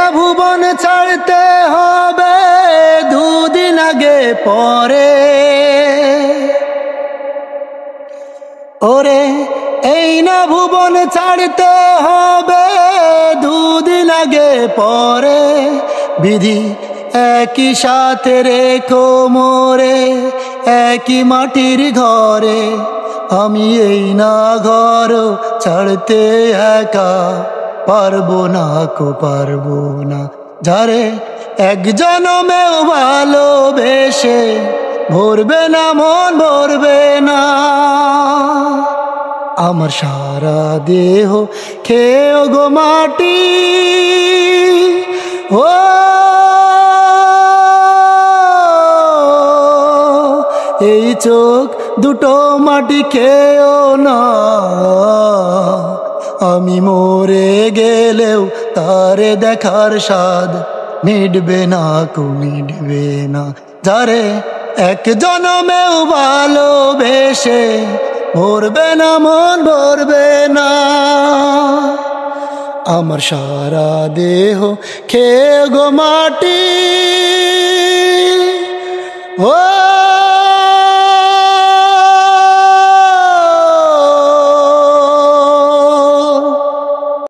না ভুবন ছাড়তে হবে দুদিন আগে পরে, ওরে এই না ভুবন ছাড়তে হবে দুদিন আগে পরে। বিধি একই সাথে রেখো মোরে একই মাটির ঘরে, আমি এই না ঘর ছাড়তে একা পারবো না কো পারবো না। যারে এক জনমেও ভালোবেসে ভরবে না মন ভরবে না, আমার সারা দেহ খেয়েও গো মাটি। ও এই চোখ দুটো মাটি খেয়েও না, আমি মরে গেলেও তারে দেখার স্বাদ মিটবে না কো মিটবে না। যারে এক জনমেও ভালোবেসে ভরবে না মন ভরবে না, আমার সারা দেহ খেয়ে গো মাটি। ও